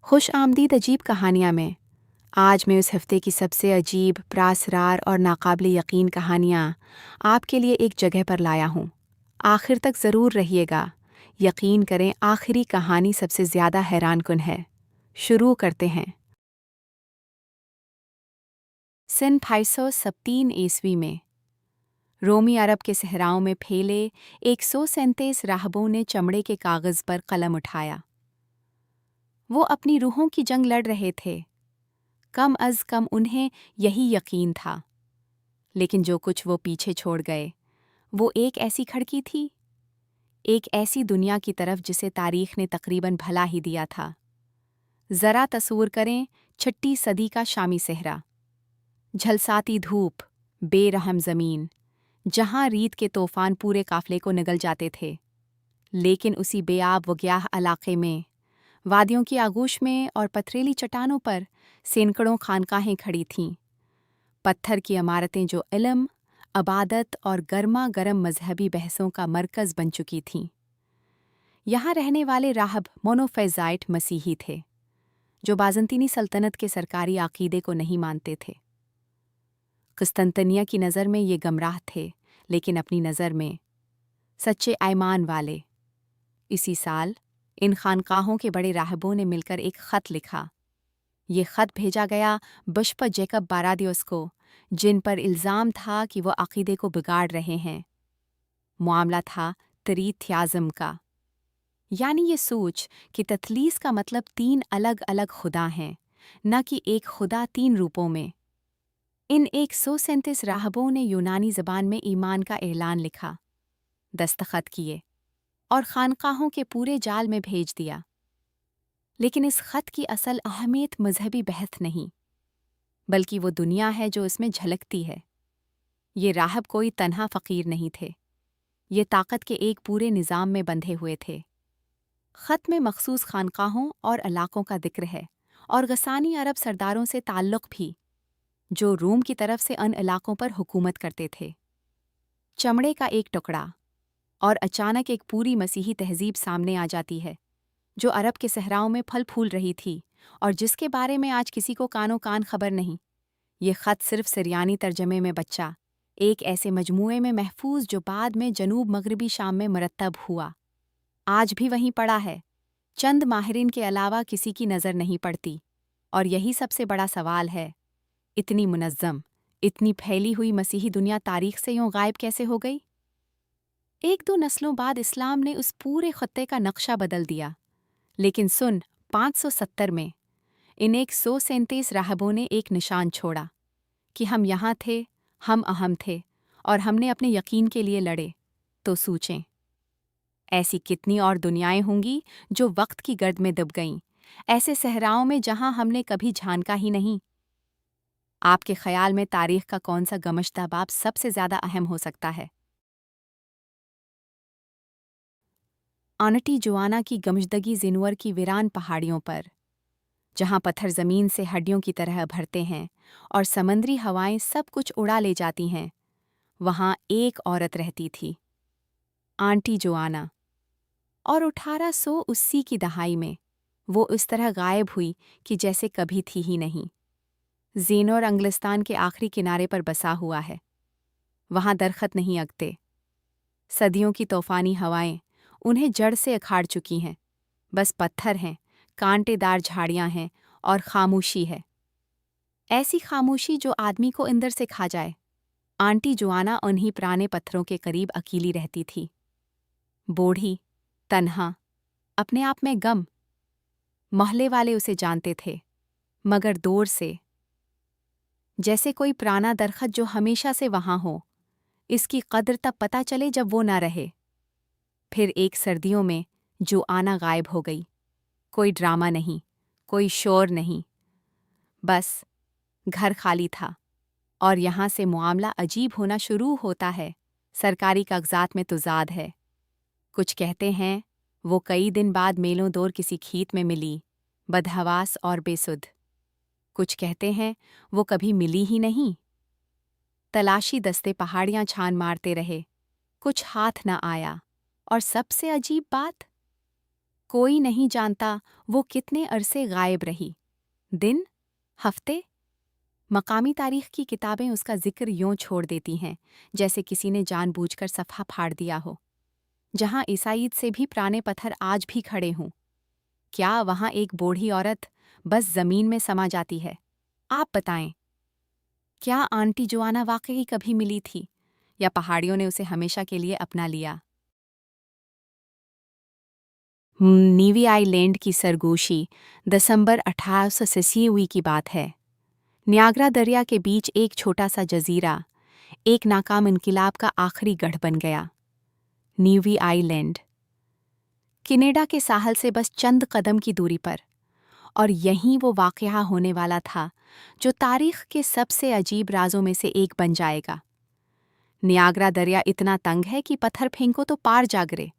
खुश आमदीद अजीब कहानियाँ में आज मैं उस हफ्ते की सबसे अजीब, प्रासरार और नाकाबिले यकीन कहानियाँ आपके लिए एक जगह पर लाया हूँ। आखिर तक ज़रूर रहिएगा। यकीन करें, आखिरी कहानी सबसे ज़्यादा हैरानकुन है। शुरू करते हैं। सन 537 ईस्वी में रोमी अरब के सहराओं में फैले 137 राहबों ने चमड़े के कागज़ पर कलम उठाया। वो अपनी रूहों की जंग लड़ रहे थे। कम अज़ कम उन्हें यही यकीन था। लेकिन जो कुछ वो पीछे छोड़ गए, वो एक ऐसी खिड़की थी, एक ऐसी दुनिया की तरफ जिसे तारीख ने तकरीबन भला ही दिया था। ज़रा तस्वुर करें, 6ठी सदी का शामी सहरा, झलसाती धूप, बेरहम ज़मीन, जहाँ रीत के तूफ़ान पूरे काफ़िले को निगल जाते थे। लेकिन उसी बेआब वग्याह इलाक़े में, वादियों की आगोश में और पथरीली चट्टानों पर सैकड़ों खानकाहें खड़ी थीं। पत्थर की इमारतें जो इल्म, अबादत और गर्मा गर्म मजहबी बहसों का मरकज़ बन चुकी थीं। यहाँ रहने वाले राहब मोनोफेज़ाइट मसीही थे, जो बाज़ंतीनी सल्तनत के सरकारी अक़ीदे को नहीं मानते थे। क़िस्तिनतनिया की नज़र में ये गमराह थे, लेकिन अपनी नज़र में सच्चे ईमान वाले। इसी साल इन खानकाहों के बड़े राहबों ने मिलकर एक ख़त लिखा। ये ख़त भेजा गया बिशप जैकब बारादियोस को, जिन पर इल्ज़ाम था कि वो अक़ीदे को बिगाड़ रहे हैं। मामला था तरीथयाज़म का, यानी ये सोच कि तथलीस का मतलब 3 अलग अलग खुदा हैं, न कि एक खुदा 3 रूपों में। इन 137 राहबों ने यूनानी ज़बान में ईमान का ऐलान लिखा, दस्तखत किए और खानकाहों के पूरे जाल में भेज दिया। लेकिन इस ख़त की असल अहमियत मजहबी बहस नहीं, बल्कि वो दुनिया है जो इसमें झलकती है। ये राहब कोई तन्हा फ़कीर नहीं थे, ये ताकत के एक पूरे निज़ाम में बंधे हुए थे। ख़त में मखसूस खानकाहों और इलाक़ों का जिक्र है, और गसानी अरब सरदारों से ताल्लुक़ भी, जो रूम की तरफ से उन इलाक़ों पर हुकूमत करते थे। चमड़े का एक टुकड़ा, और अचानक एक पूरी मसीही तहज़ीब सामने आ जाती है, जो अरब के सहराओं में फल फूल रही थी, और जिसके बारे में आज किसी को कानो कान खबर नहीं। ये ख़त सिर्फ सिरयानी तर्जमे में बच्चा, एक ऐसे मजमूए में महफूज जो बाद में जनूब मगरबी शाम में मरतब हुआ, आज भी वहीं पड़ा है। चंद माहिरीन के अलावा किसी की नज़र नहीं पड़ती। और यही सबसे बड़ा सवाल है, इतनी मुनज़्ज़म, इतनी फैली हुई मसीही दुनिया तारीख से यूं गायब कैसे हो गई? 1-2 नस्लों बाद इस्लाम ने उस पूरे खत्ते का नक्शा बदल दिया। लेकिन सुन, 570 में इन 137 राहबों ने एक निशान छोड़ा कि हम यहाँ थे, हम अहम थे, और हमने अपने यकीन के लिए लड़े। तो सोचें, ऐसी कितनी और दुनियाएं होंगी जो वक्त की गर्द में दब गईं, ऐसे सहराओं में जहां हमने कभी झांका ही नहीं। आपके ख्याल में तारीख का कौन सा गमश्ता बाब सबसे ज़्यादा अहम हो सकता है? आंटी जोआना की गमशदगी ज़िनवर की वीरान पहाड़ियों पर, जहाँ पत्थर ज़मीन से हड्डियों की तरह भरते हैं और समंदरी हवाएं सब कुछ उड़ा ले जाती हैं, वहाँ एक औरत रहती थी, आंटी जोआना। और 1880 की दहाई में वो इस तरह गायब हुई कि जैसे कभी थी ही नहीं। ज़ेनोर अंग्लिस्तान के आखिरी किनारे पर बसा हुआ है। वहाँ दरख्त नहीं अगते। सदियों की तूफ़ानी हवाएं उन्हें जड़ से अखाड़ चुकी हैं। बस पत्थर हैं, कांटेदार झाड़ियाँ हैं और खामोशी है। ऐसी खामोशी जो आदमी को अंदर से खा जाए। आंटी जोआना उन्हीं पुराने पत्थरों के करीब अकेली रहती थी, बूढ़ी, तन्हा, अपने आप में गम। मोहल्ले वाले उसे जानते थे, मगर दूर से, जैसे कोई पुराना दरख्त जो हमेशा से वहाँ हो। इसकी कद्र तब पता चले जब वो ना रहे। फिर एक सर्दियों में जो आना गायब हो गई। कोई ड्रामा नहीं, कोई शोर नहीं, बस घर खाली था। और यहाँ से मामला अजीब होना शुरू होता है। सरकारी कागजात में तुजाद है। कुछ कहते हैं वो कई दिन बाद मेलों दौर किसी खेत में मिली, बदहवास और बेसुध। कुछ कहते हैं वो कभी मिली ही नहीं। तलाशी दस्ते पहाड़ियाँ छान मारते रहे, कुछ हाथ न आया। और सबसे अजीब बात, कोई नहीं जानता वो कितने अरसे गायब रही। दिन, हफ्ते। मकामी तारीख की किताबें उसका जिक्र यूं छोड़ देती हैं जैसे किसी ने जानबूझकर सफ़ा फाड़ दिया हो। जहां ईसाईद से भी पुराने पत्थर आज भी खड़े हों, क्या वहां एक बूढ़ी औरत बस जमीन में समा जाती है? आप बताएं, क्या आंटी जोआना वाकई कभी मिली थी या पहाड़ियों ने उसे हमेशा के लिए अपना लिया? नीवी आइलैंड की सरगोशी दिसंबर 1880 की बात है। नियाग्रा दरिया के बीच एक छोटा सा जजीरा एक नाकाम इनकिलाब का आखिरी गढ़ बन गया। नीवी आइलैंड कनाडा के साहल से बस चंद कदम की दूरी पर, और यहीं वो वाक़या होने वाला था जो तारीख के सबसे अजीब राजों में से एक बन जाएगा। नियाग्रा दरिया इतना तंग है कि पत्थर फेंको तो पार जा गिरे।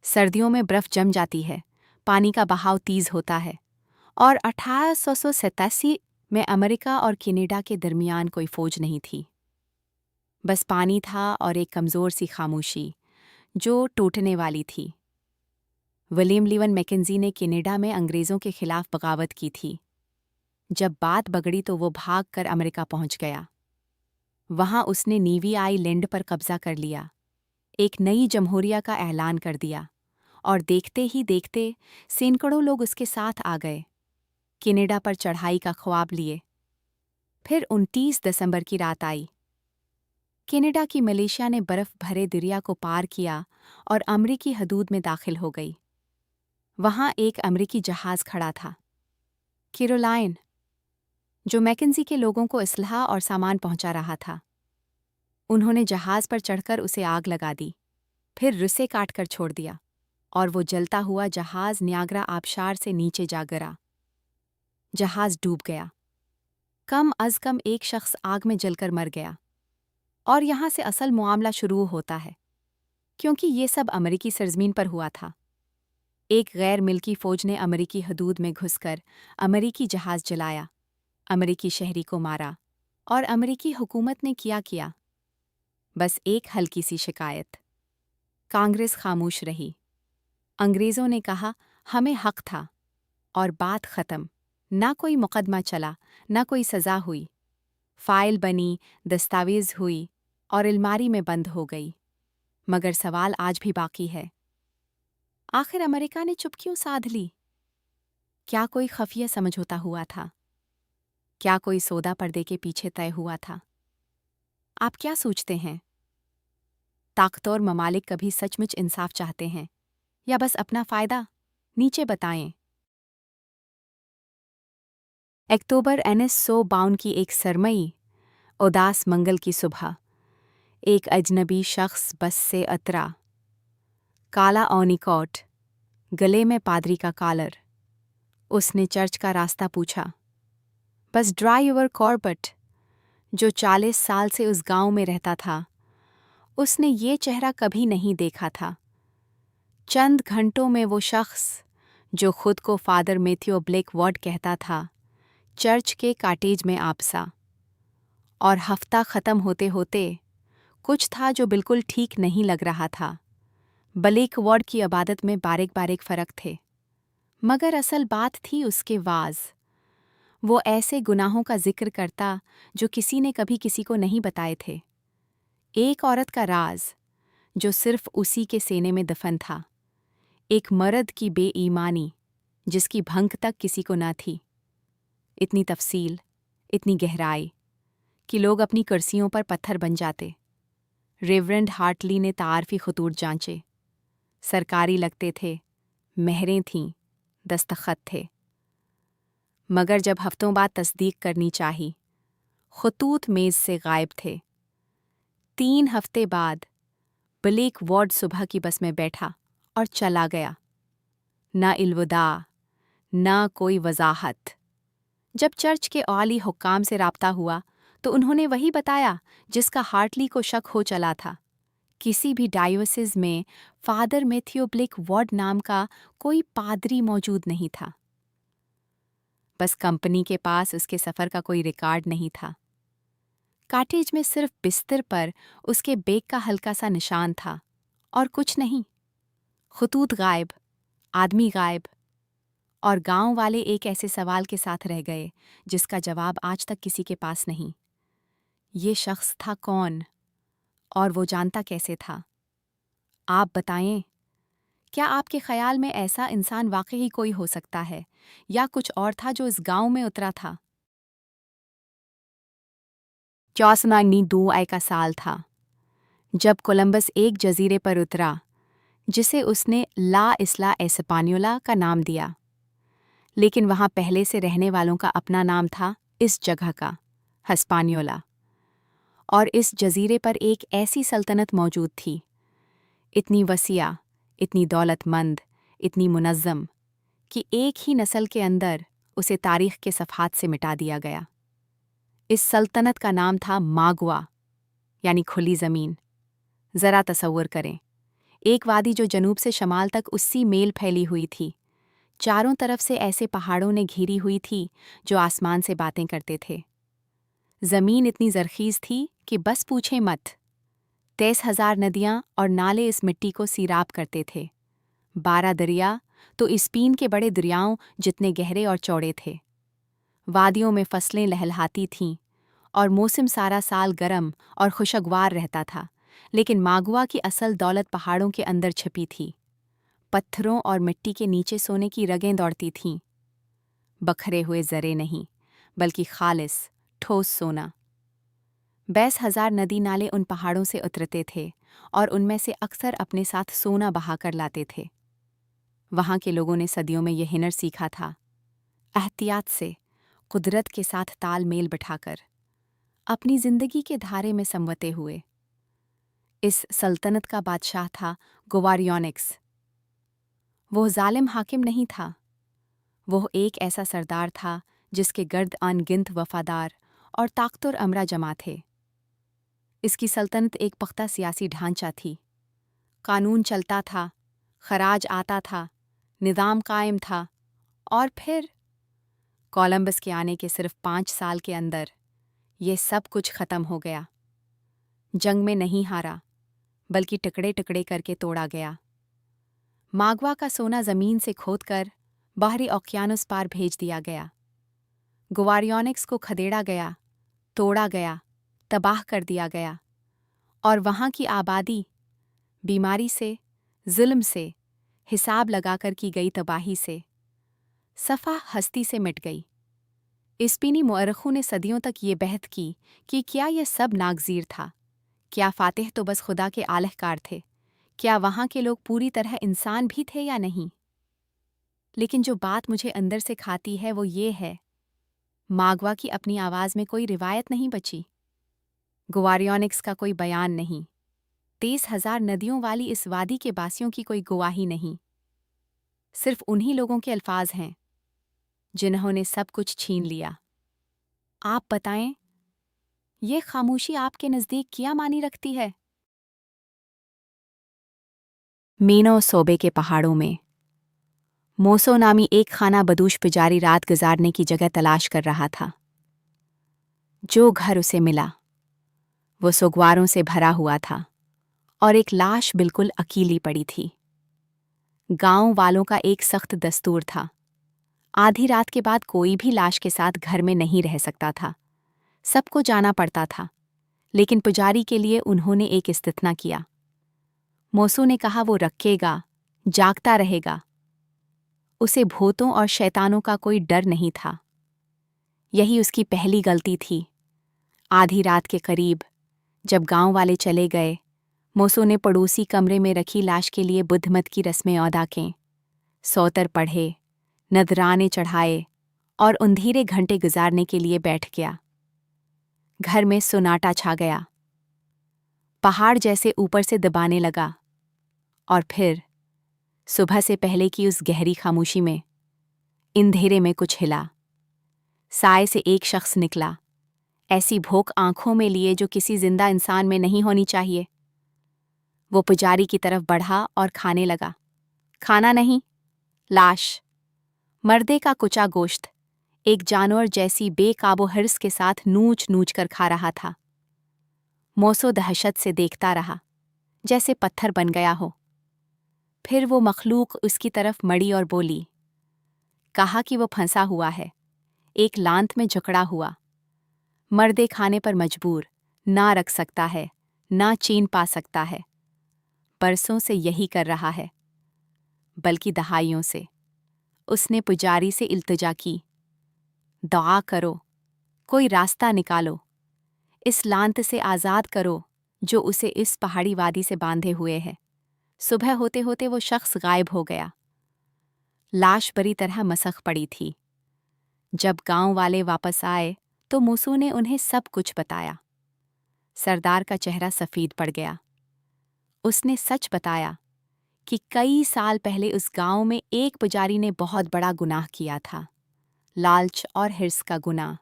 सर्दियों में बर्फ जम जाती है, पानी का बहाव तेज होता है, और 1887 में अमेरिका और कनाडा के दरमियान कोई फौज नहीं थी। बस पानी था और एक कमज़ोर सी खामोशी जो टूटने वाली थी। विलियम लीवन मैकेंजी ने कनाडा में अंग्रेज़ों के खिलाफ बगावत की थी। जब बात बगड़ी तो वो भाग कर अमेरिका पहुंच गया। वहां उसने नीवी आइलैंड पर कब्जा कर लिया, एक नई जमहूरिया का ऐलान कर दिया, और देखते ही देखते सैकड़ों लोग उसके साथ आ गए, कनाडा पर चढ़ाई का ख्वाब लिए। फिर 29 दिसंबर की रात आई। कनाडा की मलेशिया ने बर्फ भरे दरिया को पार किया और अमरीकी हदूद में दाखिल हो गई। वहां एक अमरीकी जहाज खड़ा था, कैरोलाइन, जो मैकेंजी के लोगों को असलहा और सामान पहुंचा रहा था। उन्होंने जहाज पर चढ़कर उसे आग लगा दी, फिर रिसे काट कर छोड़ दिया, और वो जलता हुआ जहाज नियाग्रा आबशार से नीचे जा गिरा। जहाज डूब गया। कम अज कम एक शख्स आग में जलकर मर गया। और यहां से असल मुआमला शुरू होता है, क्योंकि ये सब अमरीकी सरजमीन पर हुआ था। एक गैर मिल्की फौज ने अमरीकी हदूद में घुसकर अमरीकी जहाज जलाया, अमरीकी शहरी को मारा, और अमरीकी हुकूमत ने किया बस एक हल्की सी शिकायत। कांग्रेस खामोश रही। अंग्रेज़ों ने कहा हमें हक था, और बात ख़त्म। ना कोई मुकदमा चला, ना कोई सज़ा हुई। फ़ाइल बनी, दस्तावेज़ हुई, और अलमारी में बंद हो गई। मगर सवाल आज भी बाकी है, आखिर अमेरिका ने चुप क्यों साध ली? क्या कोई खफिया समझौता हुआ था? क्या कोई सौदा पर्दे के पीछे तय हुआ था? आप क्या सोचते हैं? ताकतवर ममालिक कभी सचमुच इंसाफ चाहते हैं या बस अपना फ़ायदा? नीचे बताएं। अक्टूबर 1952 की एक सरमई, उदास मंगल की सुबह, एक अजनबी शख्स बस से उतरा। काला ओनिकोट, गले में पादरी का कॉलर। उसने चर्च का रास्ता पूछा। बस ड्राइवर कॉर्बट, जो 40 साल से उस गांव में रहता था, उसने ये चेहरा कभी नहीं देखा था। चंद घंटों में वो शख्स, जो खुद को फादर मैथ्यू ब्लेकवॉर्ड कहता था, चर्च के कॉटेज में आपसा। और हफ्ता ख़त्म होते होते कुछ था जो बिल्कुल ठीक नहीं लग रहा था। ब्लेकवॉर्ड की इबादत में बारीक बारीक फ़र्क थे, मगर असल बात थी उसके वाज। वो ऐसे गुनाहों का जिक्र करता जो किसी ने कभी किसी को नहीं बताए थे। एक औरत का राज जो सिर्फ उसी के सीने में दफन था। एक मर्द की बेईमानी जिसकी भंक तक किसी को न थी। इतनी तफसील, इतनी गहराई कि लोग अपनी कुर्सियों पर पत्थर बन जाते। रेवरेंड हार्टली ने तारफी खतूत जांचे। सरकारी लगते थे, मेहरें थीं, दस्तखत थे। मगर जब हफ्तों बाद तस्दीक करनी चाही, खतूत मेज़ से गायब थे। 3 हफ्ते बाद ब्लेकवॉर्ड सुबह की बस में बैठा और चला गया। न इल्वदा, न कोई वजाहत। जब चर्च के औली हुक्काम से राब्ता हुआ तो उन्होंने वही बताया जिसका हार्टली को शक हो चला था। किसी भी डायोसिस में फादर मैथ्यू ब्लेकवॉर्ड नाम का कोई पादरी मौजूद नहीं था। बस कंपनी के पास उसके सफ़र का कोई रिकॉर्ड नहीं था। कॉटेज में सिर्फ बिस्तर पर उसके बेग का हल्का सा निशान था, और कुछ नहीं। खतूत गायब, आदमी गायब, और गांव वाले एक ऐसे सवाल के साथ रह गए जिसका जवाब आज तक किसी के पास नहीं। ये शख्स था कौन, और वो जानता कैसे था? आप बताएं, क्या आपके ख्याल में ऐसा इंसान वाकई कोई हो सकता है, या कुछ और था जो इस गांव में उतरा था? 1492 का साल था जब कोलंबस एक जजीरे पर उतरा जिसे उसने ला इस्ला एस्पानियोला का नाम दिया। लेकिन वहां पहले से रहने वालों का अपना नाम था इस जगह का, हिस्पानियोला। और इस जजीरे पर एक ऐसी सल्तनत मौजूद थी, इतनी वसिया, इतनी दौलतमंद, इतनी मुनज़्ज़म, कि एक ही नस्ल के अंदर उसे तारीख के सफ़हात से मिटा दिया गया। इस सल्तनत का नाम था मागवा, यानी खुली ज़मीन। ज़रा तसव्वुर करें, एक वादी जो जनूब से शमाल तक 80 मील फैली हुई थी, चारों तरफ से ऐसे पहाड़ों ने घिरी हुई थी जो आसमान से बातें करते थे। ज़मीन इतनी ज़रख़ीज़ थी कि बस पूछे मत। 23,000 नदियाँ और नाले इस मिट्टी को सीराब करते थे। 12 दरिया तो इस्पीन के बड़े दरियाओं जितने गहरे और चौड़े थे। वादियों में फसलें लहलहाती थीं और मौसम सारा साल गर्म और खुशगवार रहता था। लेकिन मागवा की असल दौलत पहाड़ों के अंदर छिपी थी। पत्थरों और मिट्टी के नीचे सोने की रगें दौड़ती थीं। बखरे हुए ज़रे नहीं, बल्कि खालिस, ठोस सोना। 22,000 नदी नाले उन पहाड़ों से उतरते थे और उनमें से अक्सर अपने साथ सोना बहा कर लाते थे। वहाँ के लोगों ने सदियों में यह हुनर सीखा था, एहतियात से, कुदरत के साथ तालमेल बिठाकर, अपनी जिंदगी के धारे में संवते हुए। इस सल्तनत का बादशाह था गोवारियोनिक्स। वो जालिम हाकिम नहीं था, वो एक ऐसा सरदार था जिसके गर्द अनगिनत वफादार और ताकतुर अमरा जमा थे। इसकी सल्तनत एक पुख्ता सियासी ढांचा थी। कानून चलता था, खराज आता था, निज़ाम कायम था। और फिर कोलंबस के आने के सिर्फ 5 साल के अंदर ये सब कुछ ख़त्म हो गया। जंग में नहीं हारा, बल्कि टुकड़े टुकड़े करके तोड़ा गया। मागवा का सोना ज़मीन से खोदकर बाहरी ओकियानुस पार भेज दिया गया। गोवारियोनिक्स को खदेड़ा गया, तोड़ा गया, तबाह कर दिया गया, और वहाँ की आबादी बीमारी से, जुल्म से, हिसाब लगाकर की गई तबाही से, सफ़ा हस्ती से मिट गई। इस्पीनी मुअर्रिखों ने सदियों तक ये बहस की कि क्या यह सब नागज़ीर था? क्या फ़ातिह तो बस खुदा के आलहकार थे? क्या वहाँ के लोग पूरी तरह इंसान भी थे या नहीं? लेकिन जो बात मुझे अंदर से खाती है वो ये है, मागवा की अपनी आवाज़ में कोई रिवायत नहीं बची। गोवारियोनिक्स का कोई बयान नहीं। 23,000 नदियों वाली इस वादी के बासियों की कोई गवाही नहीं। सिर्फ उन्हीं लोगों के अल्फाज हैं जिन्होंने सब कुछ छीन लिया। आप बताएं, ये खामोशी आपके नज़दीक क्या मानी रखती है? मीनो सोबे के पहाड़ों में मोसो नामी एक खाना बदूश पुजारी रात गुजारने की जगह तलाश कर रहा था। जो घर उसे मिला वो सोगवारों से भरा हुआ था और एक लाश बिल्कुल अकेली पड़ी थी। गांव वालों का एक सख्त दस्तूर था, आधी रात के बाद कोई भी लाश के साथ घर में नहीं रह सकता था। सबको जाना पड़ता था, लेकिन पुजारी के लिए उन्होंने एक इस्तिथना किया। मोसू ने कहा वो रखेगा, जागता रहेगा। उसे भूतों और शैतानों का कोई डर नहीं था। यही उसकी पहली गलती थी। आधी रात के करीब जब गांव वाले चले गए, मोसू ने पड़ोसी कमरे में रखी लाश के लिए बुद्धमत की रस्में अदा कीं। सौतर पढ़े, नजराने चढ़ाए और अंधेरे घंटे गुजारने के लिए बैठ गया। घर में सुनाटा छा गया। पहाड़ जैसे ऊपर से दबाने लगा, और फिर सुबह से पहले की उस गहरी खामोशी में, अंधेरे में कुछ हिला। साए से एक शख्स निकला, ऐसी भूख आंखों में लिए जो किसी जिंदा इंसान में नहीं होनी चाहिए। वो पुजारी की तरफ बढ़ा और खाने लगा। खाना नहीं, लाश। मर्दे का कुचा गोश्त एक जानवर जैसी बेकाबू हिर्स के साथ नूच नूच कर खा रहा था। मोसो दहशत से देखता रहा, जैसे पत्थर बन गया हो। پھر وہ مخلوق اس کی طرف مڑی اور بولی، کہا کہ وہ پھنسا ہوا ہے، ایک لانت میں جکڑا ہوا، مردے کھانے پر مجبور، نہ رکھ سکتا ہے، نہ چین پا سکتا ہے، برسوں سے یہی کر رہا ہے، بلکہ دہائیوں سے۔ اس نے پجاری سے التجا کی، دعا کرو، کوئی راستہ نکالو، اس لانت سے آزاد کرو جو اسے اس پہاڑی وادی سے باندھے ہوئے ہے۔ صبح ہوتے ہوتے وہ شخص غائب ہو گیا۔ لاش بری طرح مسخ پڑی تھی۔ جب گاؤں والے واپس آئے تو موسو نے انہیں سب کچھ بتایا۔ سردار کا چہرہ سفید پڑ گیا۔ اس نے سچ بتایا کہ کئی سال پہلے اس گاؤں میں ایک پجاری نے بہت بڑا گناہ کیا تھا، لالچ اور حرص کا گناہ۔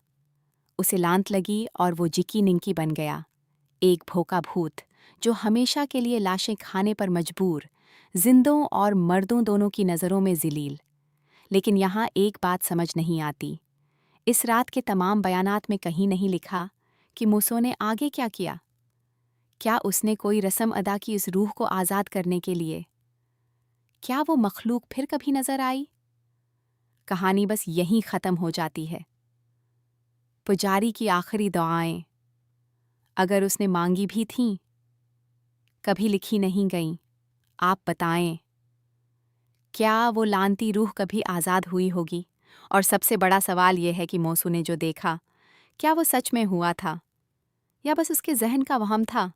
اسے لانت لگی اور وہ جکی ننکی بن گیا، ایک بھوکا بھوت جو ہمیشہ کے لیے لاشیں کھانے پر مجبور، زندوں اور مردوں دونوں کی نظروں میں ذلیل۔ لیکن یہاں ایک بات سمجھ نہیں آتی، اس رات کے تمام بیانات میں کہیں نہیں لکھا کہ موسو نے آگے کیا کیا۔ کیا اس نے کوئی رسم ادا کی اس روح کو آزاد کرنے کے لیے؟ کیا وہ مخلوق پھر کبھی نظر آئی؟ کہانی بس یہیں ختم ہو جاتی ہے۔ پجاری کی آخری دعائیں، اگر اس نے مانگی بھی تھیں، کبھی لکھی نہیں گئیں۔ آپ بتائیں، کیا وہ لانتی روح کبھی آزاد ہوئی ہوگی؟ اور سب سے بڑا سوال یہ ہے کہ موسو نے جو دیکھا، کیا وہ سچ میں ہوا تھا یا بس اس کے ذہن کا وہم تھا؟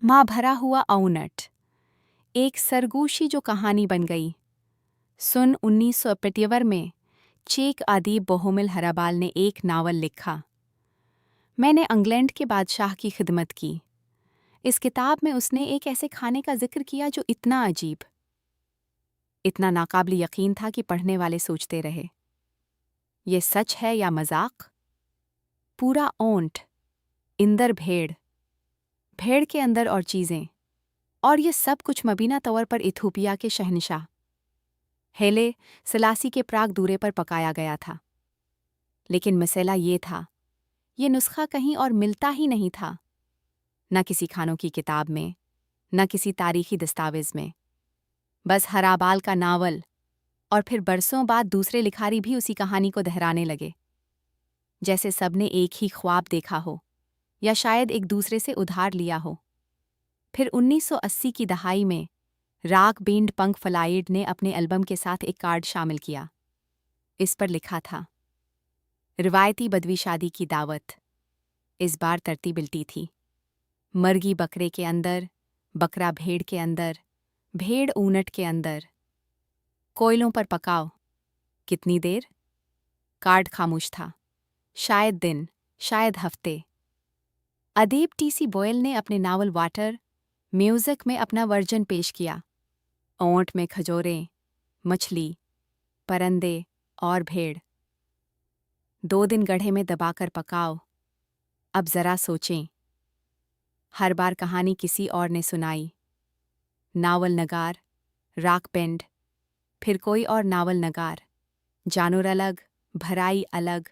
ماں بھرا ہوا اونٹ، ایک سرگوشی جو کہانی بن گئی۔ سن 1975 میں چیک ادیب بوہومل ہرابال نے ایک ناول لکھا۔ میں نے انگلینڈ کے بادشاہ کی خدمت کی۔ اس کتاب میں اس نے ایک ایسے کھانے کا ذکر کیا جو اتنا عجیب، اتنا ناقابل یقین تھا کہ پڑھنے والے سوچتے رہے، یہ سچ ہے یا مذاق؟ پورا اونٹ، اندر بھیڑ، بھیڑ کے اندر اور چیزیں، اور یہ سب کچھ مبینہ طور پر ایتھوپیا کے شہنشاہ ہیلے سلاسی کے پراگ دورے پر پکایا گیا تھا۔ لیکن مسئلہ یہ تھا، یہ نسخہ کہیں اور ملتا ہی نہیں تھا، نہ کسی کھانوں کی کتاب میں، نہ کسی تاریخی دستاویز میں، بس ہرابال کا ناول، اور پھر برسوں بعد دوسرے لکھاری بھی اسی کہانی کو دہرانے لگے، جیسے سب نے ایک ہی خواب دیکھا ہو یا شاید ایک دوسرے سے ادھار لیا ہو۔ پھر 1980 کی دہائی میں راک بینڈ پنک فلائیڈ نے اپنے البم کے ساتھ ایک کارڈ شامل کیا۔ اس پر لکھا تھا، روایتی بدوی شادی کی دعوت۔ اس بار ترتیب الٹی تھی، مرگی بکرے کے اندر، بکرا بھیڑ کے اندر، بھیڑ اونٹ کے اندر، کوئلوں پر پکاؤ، کتنی دیر؟ کارڈ خاموش تھا، شاید دن، شاید ہفتے۔ ادیب ٹی سی بوئل نے اپنے ناول واٹر میوزک میں اپنا ورژن پیش کیا۔ اونٹ میں کھجوریں، مچھلی، پرندے اور بھیڑ، 2 دن گڑھے میں دبا کر پکاؤ، اب ذرا سوچیں۔ ہر بار کہانی کسی اور نے سنائی، ناول نگار، راک بینڈ، پھر کوئی اور ناول نگار، جانور الگ، بھرائی الگ،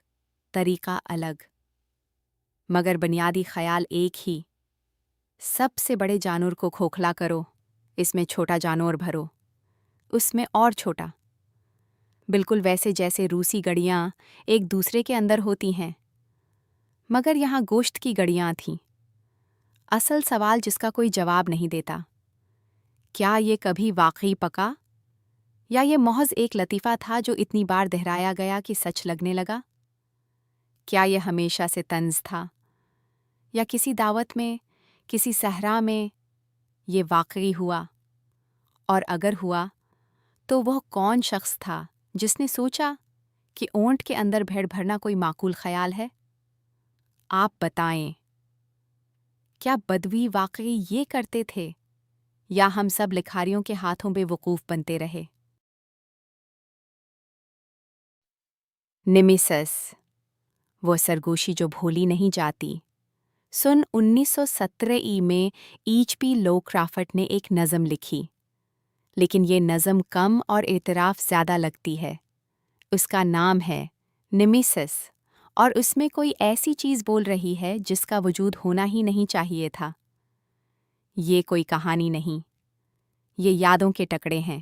طریقہ الگ، مگر بنیادی خیال ایک ہی، سب سے بڑے جانور کو کھوکھلا کرو، اس میں چھوٹا جانور بھرو، اس میں اور چھوٹا، بالکل ویسے جیسے روسی گڑیاں ایک دوسرے کے اندر ہوتی ہیں، مگر یہاں گوشت کی گڑیاں تھیں۔ اصل سوال جس کا کوئی جواب نہیں دیتا، کیا یہ کبھی واقعی پکا، یا یہ محض ایک لطیفہ تھا جو اتنی بار دہرایا گیا کہ سچ لگنے لگا؟ کیا یہ ہمیشہ سے طنز تھا، یا کسی دعوت میں، کسی صحرا میں یہ واقعی ہوا؟ اور اگر ہوا تو وہ کون شخص تھا جس نے سوچا کہ اونٹ کے اندر بھیڑ بھرنا کوئی معقول خیال ہے؟ آپ بتائیں، کیا بدوی واقعی یہ کرتے تھے، یا ہم سب لکھاریوں کے ہاتھوں بے وقوف بنتے رہے؟ نیمیسس، وہ سرگوشی جو بھولی نہیں جاتی۔ سن 1917 میں ایچ پی لو کرافٹ نے ایک نظم لکھی، لیکن یہ نظم کم اور اعتراف زیادہ لگتی ہے۔ اس کا نام ہے نیمیسس، اور اس میں کوئی ایسی چیز بول رہی ہے جس کا وجود ہونا ہی نہیں چاہیے تھا۔ یہ کوئی کہانی نہیں، یہ یادوں کے ٹکڑے ہیں۔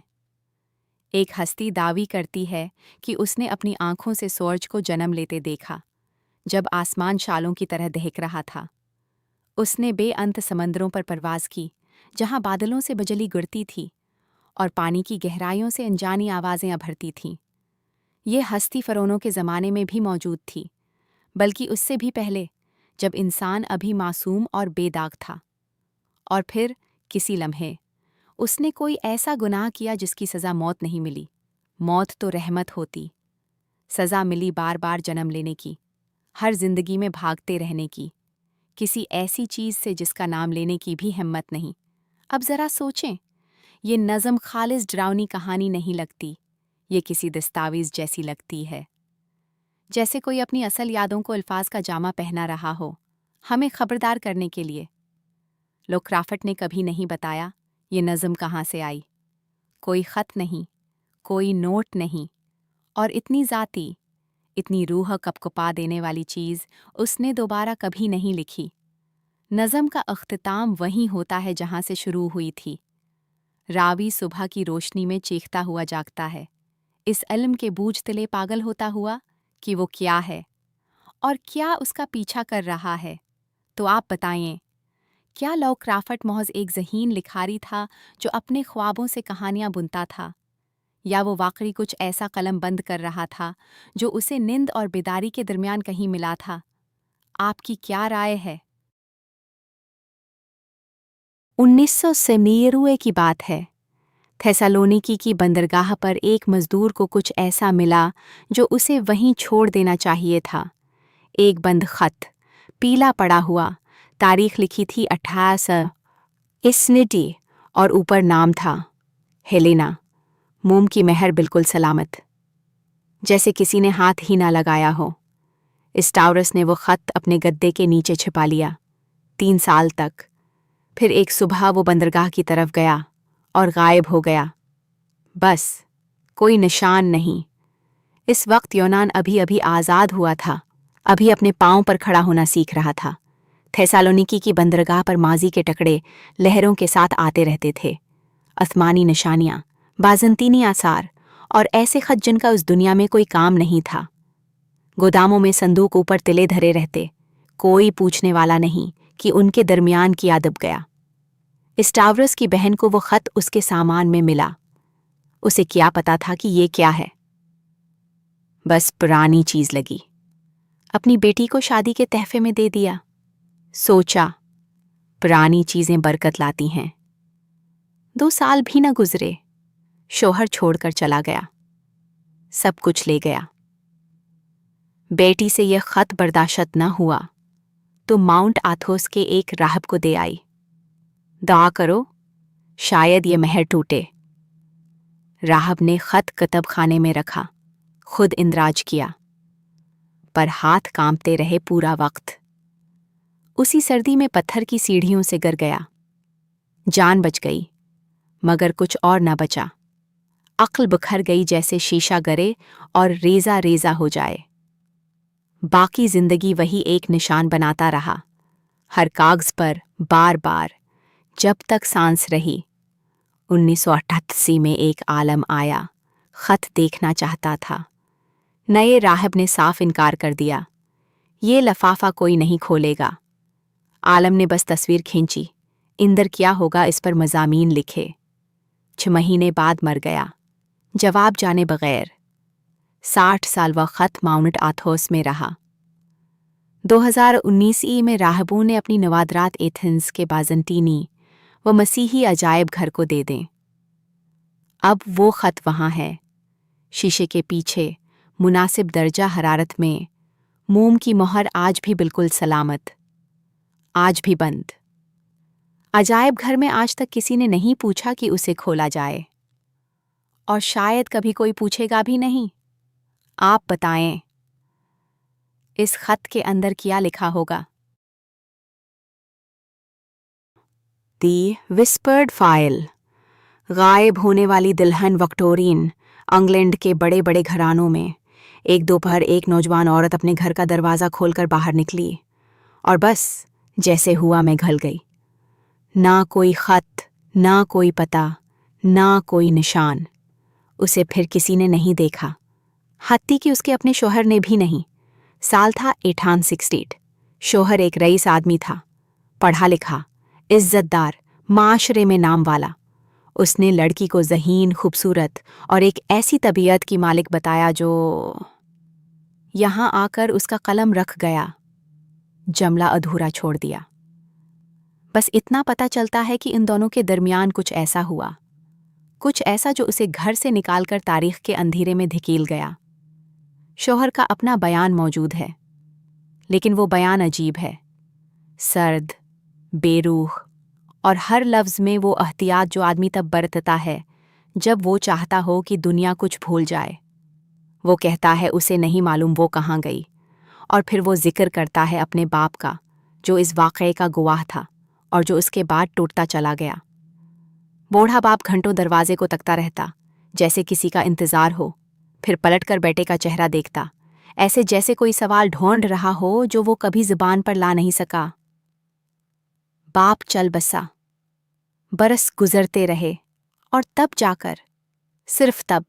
ایک ہستی دعوی کرتی ہے کہ اس نے اپنی آنکھوں سے سورج کو جنم لیتے دیکھا جب آسمان شالوں کی طرح دہک رہا تھا۔ اس نے بے انت سمندروں پر پرواز کی جہاں بادلوں سے بجلی گڑتی تھی اور پانی کی گہرائیوں سے انجانی آوازیں ابھرتی تھیں۔ یہ ہستی فرعونوں کے زمانے میں بھی موجود تھی، بلکہ اس سے بھی پہلے، جب انسان ابھی معصوم اور بے داغ تھا۔ اور پھر کسی لمحے اس نے کوئی ایسا گناہ کیا جس کی سزا موت نہیں ملی۔ موت تو رحمت ہوتی، سزا ملی بار بار جنم لینے کی، ہر زندگی میں بھاگتے رہنے کی، کسی ایسی چیز سے جس کا نام لینے کی بھی ہمت نہیں۔ اب ذرا سوچیں، یہ نظم خالص ڈراؤنی کہانی نہیں لگتی، یہ کسی دستاویز جیسی لگتی ہے، جیسے کوئی اپنی اصل یادوں کو الفاظ کا جامہ پہنا رہا ہو، ہمیں خبردار کرنے کے لیے۔ لوکرافٹ نے کبھی نہیں بتایا یہ نظم کہاں سے آئی، کوئی خط نہیں، کوئی نوٹ نہیں، اور اتنی ذاتی، اتنی روح کپکپا دینے والی چیز اس نے دوبارہ کبھی نہیں لکھی۔ نظم کا اختتام وہیں ہوتا ہے جہاں سے شروع ہوئی تھی۔ راوی صبح کی روشنی میں چیختا ہوا جاگتا ہے، اس علم کے بوجھ تلے پاگل ہوتا ہوا کہ وہ کیا ہے اور کیا اس کا پیچھا کر رہا ہے۔ تو آپ بتائیں، کیا لوکرافٹ محض ایک ذہین لکھاری تھا جو اپنے خوابوں سے کہانیاں بنتا تھا، یا وہ واقعی کچھ ایسا قلم بند کر رہا تھا جو اسے نیند اور بیداری کے درمیان کہیں ملا تھا؟ آپ کی کیا رائے ہے؟ 1990 کی بات ہے۔ تھیسالونیکی کی بندرگاہ پر ایک مزدور کو کچھ ایسا ملا جو اسے وہیں چھوڑ دینا چاہیے تھا۔ ایک بند خط، پیلا پڑا ہوا، تاریخ لکھی تھی 28 اسنٹی، اور اوپر نام تھا ہیلینا، موم کی مہر بالکل سلامت، جیسے کسی نے ہاتھ ہی نہ لگایا ہو۔ اسٹاورس نے وہ خط اپنے گدے کے نیچے چھپا لیا 3 سال تک۔ پھر ایک صبح وہ بندرگاہ کی طرف گیا اور غائب ہو گیا۔ بس، کوئی نشان نہیں۔ اس وقت یونان ابھی ابھی آزاد ہوا تھا، ابھی اپنے پاؤں پر کھڑا ہونا سیکھ رہا تھا۔ تھیسالونیکی کی بندرگاہ پر ماضی کے ٹکڑے لہروں کے ساتھ آتے رہتے تھے، آسمانی نشانیاں، بازنطینی آثار، اور ایسے خط جن کا اس دنیا میں کوئی کام نہیں تھا۔ گوداموں میں صندوق اوپر تلے دھرے رہتے، کوئی پوچھنے والا نہیں کہ ان کے درمیان کیا دب گیا۔ اسٹاورس کی بہن کو وہ خط اس کے سامان میں ملا۔ اسے کیا پتا تھا کہ یہ کیا ہے؟ بس پرانی چیز لگی، اپنی بیٹی کو شادی کے تحفے میں دے دیا۔ سوچا، پرانی چیزیں برکت لاتی ہیں۔ 2 سال بھی نہ گزرے، شوہر چھوڑ کر چلا گیا، سب کچھ لے گیا۔ بیٹی سے یہ خط برداشت نہ ہوا تو ماؤنٹ آتھوس کے ایک راہب کو دے آئی۔ دعا کرو، شاید یہ مہر ٹوٹے۔ راہب نے خط کتب خانے میں رکھا، خود اندراج کیا، پر ہاتھ کانپتے رہے پورا وقت۔ اسی سردی میں پتھر کی سیڑھیوں سے گر گیا۔ جان بچ گئی، مگر کچھ اور نہ بچا۔ عقل بکھر گئی جیسے شیشہ گرے اور ریزہ ریزہ ہو جائے۔ باقی زندگی وہی ایک نشان بناتا رہا، ہر کاغذ پر بار بار، جب تک سانس رہی۔ 1988 میں ایک عالم آیا، خط دیکھنا چاہتا تھا۔ نئے راہب نے صاف انکار کر دیا، یہ لفافہ کوئی نہیں کھولے گا۔ عالم نے بس تصویر کھینچی، اندر کیا ہوگا اس پر مضامین لکھے۔ 6 مہینے بعد مر گیا، جواب جانے بغیر۔ 60 سال وہ خط ماؤنٹ آتھوس میں رہا۔ 2019 میں راہبوں نے اپنی نوادرات ایتھنز کے بازنطینی و مسیحی عجائب گھر کو دے دیں۔ اب وہ خط وہاں ہے، شیشے کے پیچھے، مناسب درجہ حرارت میں، موم کی مہر آج بھی بالکل سلامت، آج بھی بند۔ عجائب گھر میں آج تک کسی نے نہیں پوچھا کہ اسے کھولا جائے، اور شاید کبھی کوئی پوچھے گا بھی نہیں۔ آپ بتائیں، اس خط کے اندر کیا لکھا ہوگا؟ دی وسپرڈ فائل۔ غائب ہونے والی دلہن وکٹورین انگلینڈ کے بڑے بڑے گھرانوں میں ایک دوپہر ایک نوجوان عورت اپنے گھر کا دروازہ کھول کر باہر نکلی، اور بس جیسے ہوا میں گھل گئی۔ ना कोई खत, ना कोई पता, ना कोई निशान। उसे फिर किसी ने नहीं देखा, हत्ती कि उसके अपने शौहर ने भी नहीं। साल था 1868। शौहर एक रईस आदमी था, पढ़ा लिखा, इज्जतदार, माशरे में नाम वाला। उसने लड़की को ज़हीन, खूबसूरत और एक ऐसी तबीयत की मालिक बताया जो यहाँ आकर उसका कलम रख गया, जमला अधूरा छोड़ दिया। बस इतना पता चलता है कि इन दोनों के दरमियान कुछ ऐसा हुआ, कुछ ऐसा जो उसे घर से निकालकर तारीख के अंधेरे में धकेल गया। शौहर का अपना बयान मौजूद है, लेकिन वो बयान अजीब है, सर्द, बेरूह, और हर लफ्ज़ में वो एहतियात जो आदमी तब बरतता है जब वो चाहता हो कि दुनिया कुछ भूल जाए। वो कहता है उसे नहीं मालूम वो कहाँ गई, और फिर वो जिक्र करता है अपने बाप का जो इस वाक़ये का गवाह था और जो उसके बाद टूटता चला गया। बूढ़ा बाप घंटों दरवाजे को तकता रहता, जैसे किसी का इंतज़ार हो, फिर पलटकर बेटे का चेहरा देखता, ऐसे जैसे कोई सवाल ढूंढ रहा हो जो वो कभी ज़ुबान पर ला नहीं सका। बाप चल बसा, बरस गुजरते रहे, और तब जाकर, सिर्फ तब,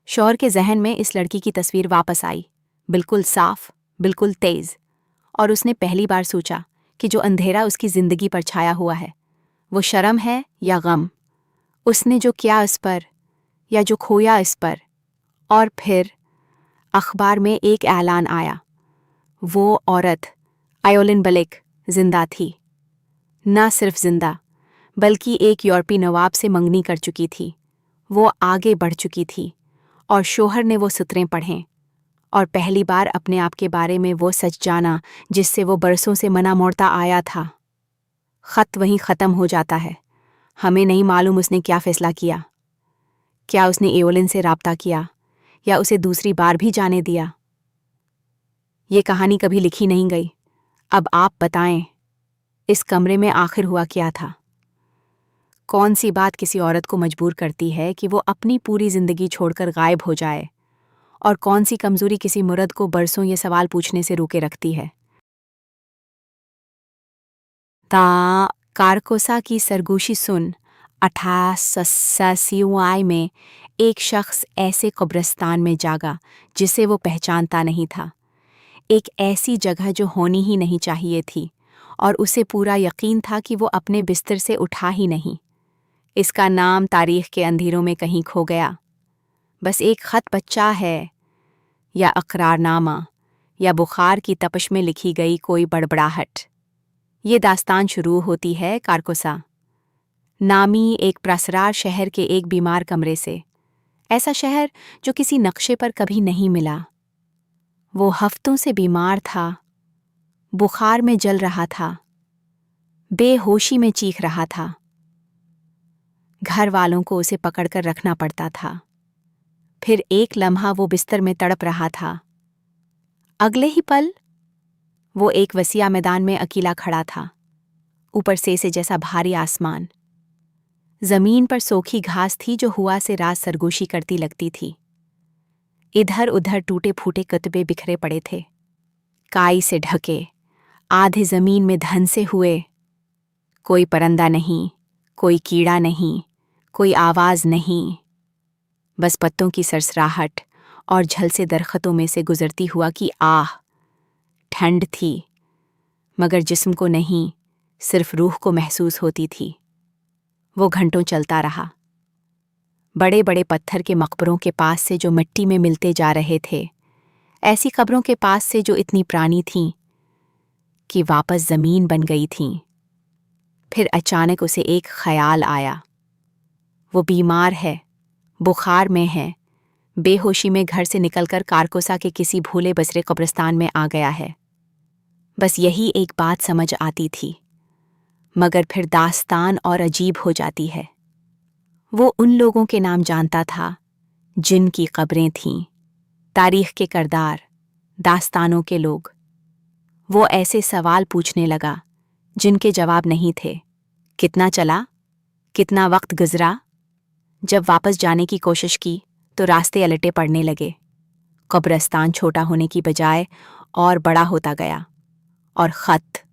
शौहर के जहन में इस लड़की की तस्वीर वापस आई, बिल्कुल साफ, बिल्कुल तेज। और उसने पहली बार सोचा कि जो अंधेरा उसकी जिंदगी पर छाया हुआ है वो शर्म है या गम, उसने जो किया इस पर या जो खोया इस पर। और फिर अखबार में एक ऐलान आया, वो औरत आयोलिन बलिक जिंदा थी। ना सिर्फ जिंदा, बल्कि एक यूरोपी नवाब से मंगनी कर चुकी थी। वो आगे बढ़ चुकी थी, और शौहर ने वो सुतरें पढ़ें, और पहली बार अपने आप के बारे में वो सच जाना जिससे वो बरसों से मना मोड़ता आया था। खत वहीं ख़त्म हो जाता है। हमें नहीं मालूम उसने क्या फ़ैसला किया। क्या उसने एओलिन से राब्ता किया या उसे दूसरी बार भी जाने दिया? ये कहानी कभी लिखी नहीं गई। अब आप बताएं, इस कमरे में आखिर हुआ क्या था? कौन सी बात किसी औरत को मजबूर करती है कि वो अपनी पूरी ज़िंदगी छोड़कर गायब हो जाए, और कौन सी कमज़ोरी किसी मर्द को बरसों ये सवाल पूछने से रोके रखती है? ता कारकोसा की सरगोशी सुन 1887 में एक शख्स ऐसे कब्रिस्तान में जागा जिसे वो पहचानता नहीं था, एक ऐसी जगह जो होनी ही नहीं चाहिए थी, और उसे पूरा यकीन था कि वो अपने बिस्तर से उठा ही नहीं। इसका नाम तारीख के अंधेरों में कहीं खो गया। बस एक खत बच्चा है, या अकरारनामा, या बुखार की तपश में लिखी गई कोई बड़बड़ाहट। ये दास्तान शुरू होती है कारकोसा नामी एक प्रसरार शहर के एक बीमार कमरे से, ऐसा शहर जो किसी नक्शे पर कभी नहीं मिला। वो हफ्तों से बीमार था, बुखार में जल रहा था, बेहोशी में चीख रहा था। घर वालों को उसे पकड़कर रखना पड़ता था। फिर एक लम्हा वो बिस्तर में तड़प रहा था, अगले ही पल वो एक वसिया मैदान में अकेला खड़ा था। ऊपर से जैसा भारी आसमान, जमीन पर सोखी घास थी जो हुआ से रात सरगोशी करती लगती थी। इधर उधर टूटे फूटे कतबे बिखरे पड़े थे, काई से ढके, आधे जमीन में धंसे हुए। कोई परंदा नहीं, कोई कीड़ा नहीं, कोई आवाज नहीं, बस पत्तों की सरसराहट और झलसे दरख्तों में से गुजरती हुआ की आह। ठंड थी, मगर जिस्म को नहीं, सिर्फ रूह को महसूस होती थी। वो घंटों चलता रहा, बड़े बड़े पत्थर के मकबरों के पास से जो मिट्टी में मिलते जा रहे थे, ऐसी कब्रों के पास से जो इतनी पुरानी थीं कि वापस जमीन बन गई थीं। फिर अचानक उसे एक ख्याल आया, वो बीमार है, बुखार में है, बेहोशी में घर से निकलकर कारकोसा के किसी भूले बसरे कब्रिस्तान में आ गया है। बस यही एक बात समझ आती थी, मगर फिर दास्तान और अजीब हो जाती है। वो उन लोगों के नाम जानता था जिनकी कब्रें थीं, तारीख के करदार, दास्तानों के लोग। वो ऐसे सवाल पूछने लगा जिनके जवाब नहीं थे। कितना चला, कितना वक्त गुजरा? जब वापस जाने की कोशिश की तो रास्ते अलटे पड़ने लगे। कब्रिस्तान छोटा होने की बजाय और बड़ा होता गया, और खत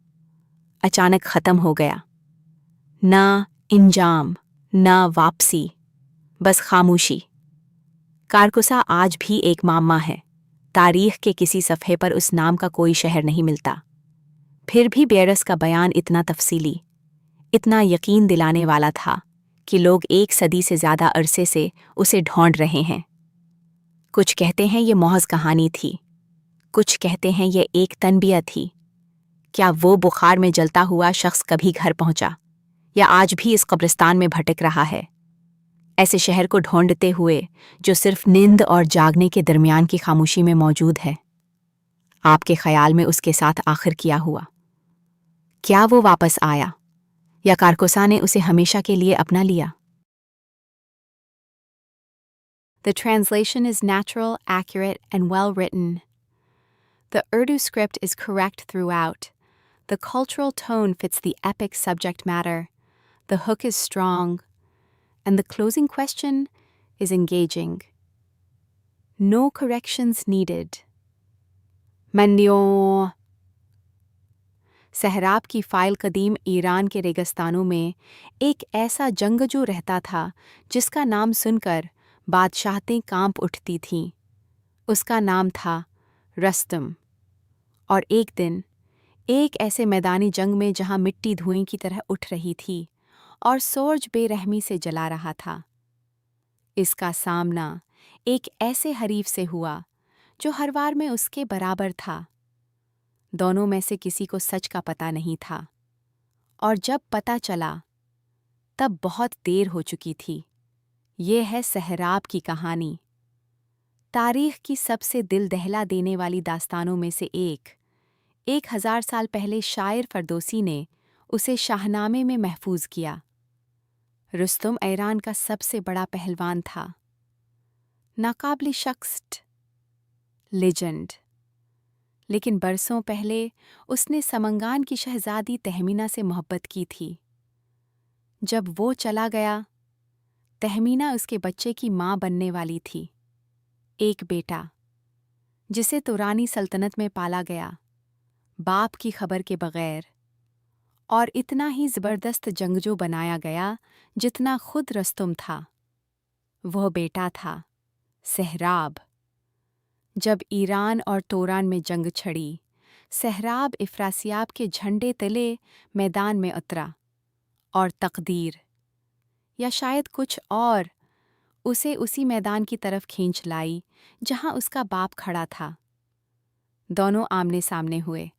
अचानक ख़त्म हो गया। ना इंजाम, ना वापसी, बस खामोशी। कारकुसा आज भी एक मामा है। तारीख के किसी सफ़े पर उस नाम का कोई शहर नहीं मिलता। फिर भी बेरस का बयान इतना तफसीली, इतना यकीन दिलाने वाला था कि लोग 1 सदी से ज़्यादा अरसे से उसे ढूंढ रहे हैं। कुछ कहते हैं ये महज कहानी थी, कुछ कहते हैं ये एक तनबिया थी। क्या वो बुखार में जलता हुआ शख्स कभी घर पहुंचा, या आज भी इस कब्रिस्तान में भटक रहा है, ऐसे शहर को ढूंढते हुए जो सिर्फ नींद और जागने के दरमियान की खामोशी में मौजूद है? आपके ख्याल में उसके साथ आखिर क्या हुआ? क्या वो वापस आया, या कारकोसा ने उसे हमेशा के लिए अपना लिया? The translation is natural, accurate, and well written. The Urdu script is correct throughout. The cultural tone fits the epic subject matter. The hook is strong, and the closing question is engaging. No corrections needed. Mandio. Sohrab की file कदीम Iran के रेगिस्तानों में एक ऐसा जंगजू रहता था जिसका नाम सुनकर बादशाहतें कांप उठती थीं। उसका नाम था रस्तम। और एक दिन एक ऐसे मैदानी जंग में जहां मिट्टी धुएं की तरह उठ रही थी और सूरज बेरहमी से जला रहा था, इसका सामना एक ऐसे हरीफ से हुआ जो हर वार में उसके बराबर था। दोनों में से किसी को सच का पता नहीं था, और जब पता चला तब बहुत देर हो चुकी थी। ये है सहराब की कहानी, तारीख की सबसे दिल दहला देने वाली दास्तानों में से एक। 1000 साल पहले शायर फरदोसी ने उसे शाहनामे में महफूज किया। रुस्तुम ईरान का सबसे बड़ा पहलवान था, नाकाबिल शख्स, लेजेंड। लेकिन बरसों पहले उसने समंगान की शहजादी तहमीना से मोहब्बत की थी। जब वो चला गया, तहमीना उसके बच्चे की माँ बनने वाली थी, एक बेटा जिसे तुरानी सल्तनत में पाला गया, बाप की खबर के बगैर, और इतना ही ज़बरदस्त जंगजू बनाया गया जितना खुद रस्तुम था। वह बेटा था सहराब। जब ईरान और तोरान में जंग छड़ी, सहराब इफ्रासियाब के झंडे तले मैदान में उतरा, और तकदीर, या शायद कुछ और, उसे उसी मैदान की तरफ खींच लाई जहां उसका बाप खड़ा था। दोनों आमने सामने हुए।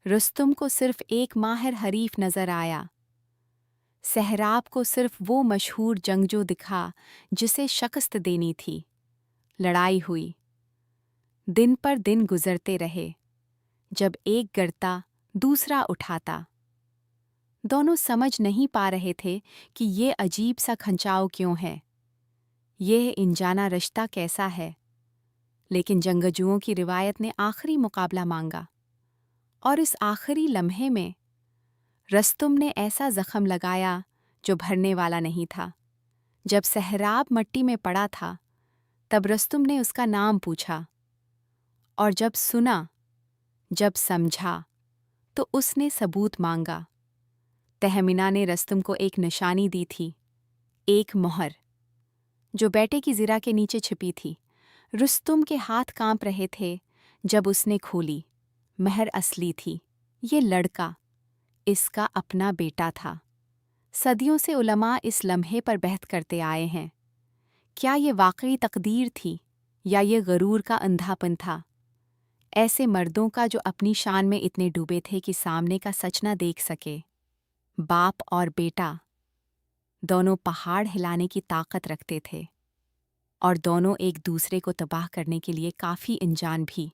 रुस्तुम को सिर्फ एक माहिर हरीफ नजर आया, सहराब को सिर्फ वो मशहूर जंगजू दिखा जिसे शिकस्त देनी थी। लड़ाई हुई। दिन पर दिन गुजरते रहे। जब एक गिरता दूसरा उठाता। दोनों समझ नहीं पा रहे थे कि ये अजीब सा खंचाव क्यों है, यह अनजाना रिश्ता कैसा है। लेकिन जंगजुओं की रिवायत ने आखिरी मुकाबला मांगा, और इस आखिरी लम्हे में रस्तुम ने ऐसा जख्म लगाया जो भरने वाला नहीं था। जब सहराब मट्टी में पड़ा था, तब रस्तुम ने उसका नाम पूछा, और जब सुना, जब समझा, तो उसने सबूत मांगा। तहमीना ने रस्तुम को एक निशानी दी थी, एक मोहर, जो बेटे की ज़िरा के नीचे छिपी थी। रुस्तुम के हाथ कांप रहे थे जब उसने खोली। महर असली थी। ये लड़का इसका अपना बेटा था। सदियों से उलमा इस लम्हे पर बहस करते आए हैं। क्या ये वाकई तकदीर थी, या ये गरूर का अंधापन था? ऐसे मर्दों का जो अपनी शान में इतने डूबे थे कि सामने का सच न देख सके। बाप और बेटा दोनों पहाड़ हिलाने की ताकत रखते थे, और दोनों एक दूसरे को तबाह करने के लिए काफ़ी अनजान भी।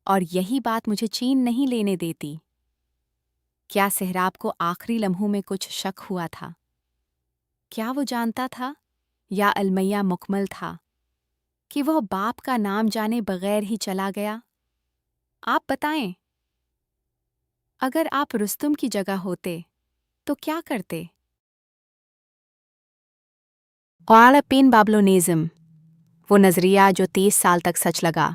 और यही बात मुझे चैन नहीं लेने देती। क्या सहराब को आखिरी लम्हों में कुछ शक हुआ था? क्या वो जानता था, या अलमैया मुकम्मल था, कि वह बाप का नाम जाने बगैर ही चला गया? आप बताएं, अगर आप रुस्तुम की जगह होते तो क्या करते? क़ाल पेन बाब्लोनेज़म, वो नज़रिया जो 30 साल तक सच लगा।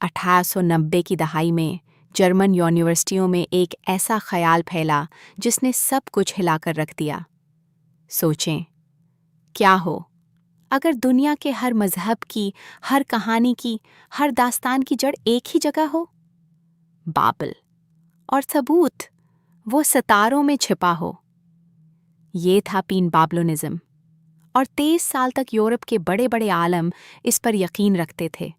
1890 की दहाई में जर्मन यूनिवर्सिटियों में एक ऐसा ख्याल फैला जिसने सब कुछ हिलाकर रख दिया। सोचें, क्या हो अगर दुनिया के हर मजहब की, हर कहानी की, हर दास्तान की जड़ एक ही जगह हो? बाबल। और सबूत वो सितारों में छिपा हो। ये था पीन बाबलोनिज्म, और 23 साल तक यूरोप के बड़े बड़े आलम इस पर यकीन रखते थे।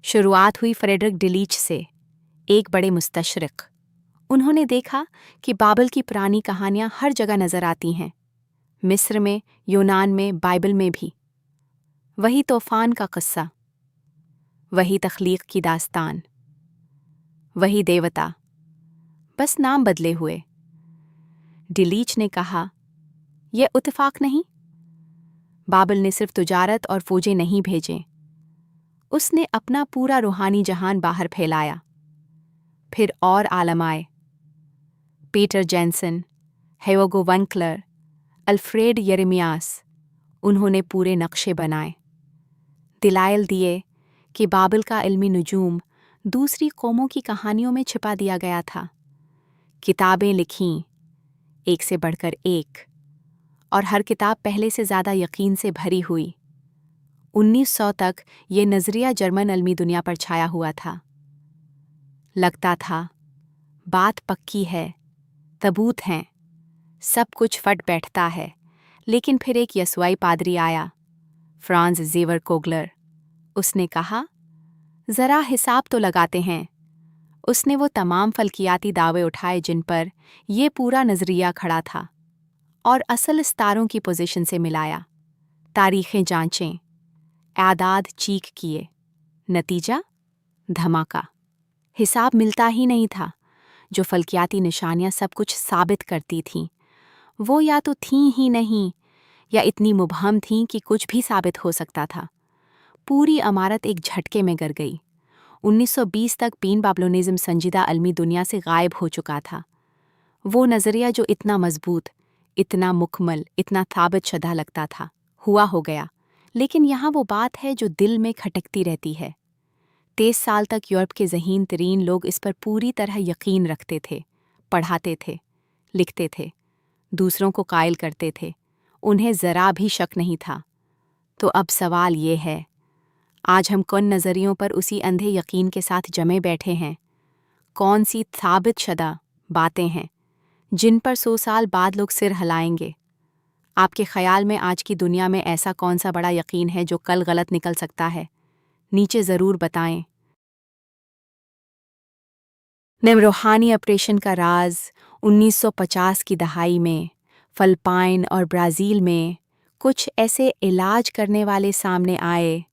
शुरुआत हुई फ्रेडरिक डिलीच से, एक बड़े मुस्तशरिक। उन्होंने देखा कि बाबल की पुरानी कहानियां हर जगह नजर आती हैं, मिस्र में, यूनान में, बाइबल में भी। वही तूफान का किस्सा, वही तख्लीक की दास्तान, वही देवता, बस नाम बदले हुए। डिलीच ने कहा, यह इत्तेफाक नहीं। बाबल ने सिर्फ तुजारत और फौजें नहीं भेजें, उसने अपना पूरा रूहानी जहान बाहर फैलाया। फिर और आलम आए, पीटर जेनसन, हेयोगो वंकलर, अल्फ्रेड यरेमियास। उन्होंने पूरे नक्शे बनाए, दिलाइल दिए कि बाबल का इल्मी नुजूम दूसरी कौमों की कहानियों में छिपा दिया गया था। किताबें लिखीं, एक से बढ़कर एक, और हर किताब पहले से ज़्यादा यकीन से भरी हुई। 1900 तक ये नज़रिया जर्मन अलमी दुनिया पर छाया हुआ था। लगता था बात पक्की है, सबूत हैं, सब कुछ फट बैठता है। लेकिन फिर एक यस्वाई पादरी आया, फ्रांज ज़ेवर कोगलर। उसने कहा, ज़रा हिसाब तो लगाते हैं। उसने वो तमाम फल्कियाती दावे उठाए जिन पर यह पूरा नज़रिया खड़ा था, और असल सितारों की पोजीशन से मिलाया। तारीखें जांचें, आदाद चीक किए। नतीजा धमाका। हिसाब मिलता ही नहीं था। जो फल्कियाती निशानियां सब कुछ साबित करती थीं, वो या तो थीं ही नहीं, या इतनी मुबहम थीं कि कुछ भी साबित हो सकता था। पूरी इमारत एक झटके में गिर गई। 1920 तक पीन बाबलोनिज्म संजीदा अलमी दुनिया से गायब हो चुका था। वो नज़रिया जो इतना मजबूत, इतना मुकम्मल, इतना साबित शुदा लगता था, हुआ हो गया। लेकिन यहाँ वो बात है जो दिल में खटकती रहती है। 23 साल तक यूरोप के ज़हीन तरीन लोग इस पर पूरी तरह यकीन रखते थे, पढ़ाते थे, लिखते थे, दूसरों को कायल करते थे। उन्हें ज़रा भी शक नहीं था। तो अब सवाल ये है, आज हम कौन नज़रियों पर उसी अंधे यकीन के साथ जमे बैठे हैं? कौन सी साबित शुदा बातें हैं जिन पर 100 साल बाद लोग सिर हिलाएंगे? आपके ख्याल में आज की दुनिया में ऐसा कौन सा बड़ा यकीन है जो कल गलत निकल सकता है? नीचे ज़रूर बताएं। रूहानी ऑपरेशन का राज 1950 की दहाई में फिलिपाइन और ब्राज़ील में कुछ ऐसे इलाज करने वाले सामने आए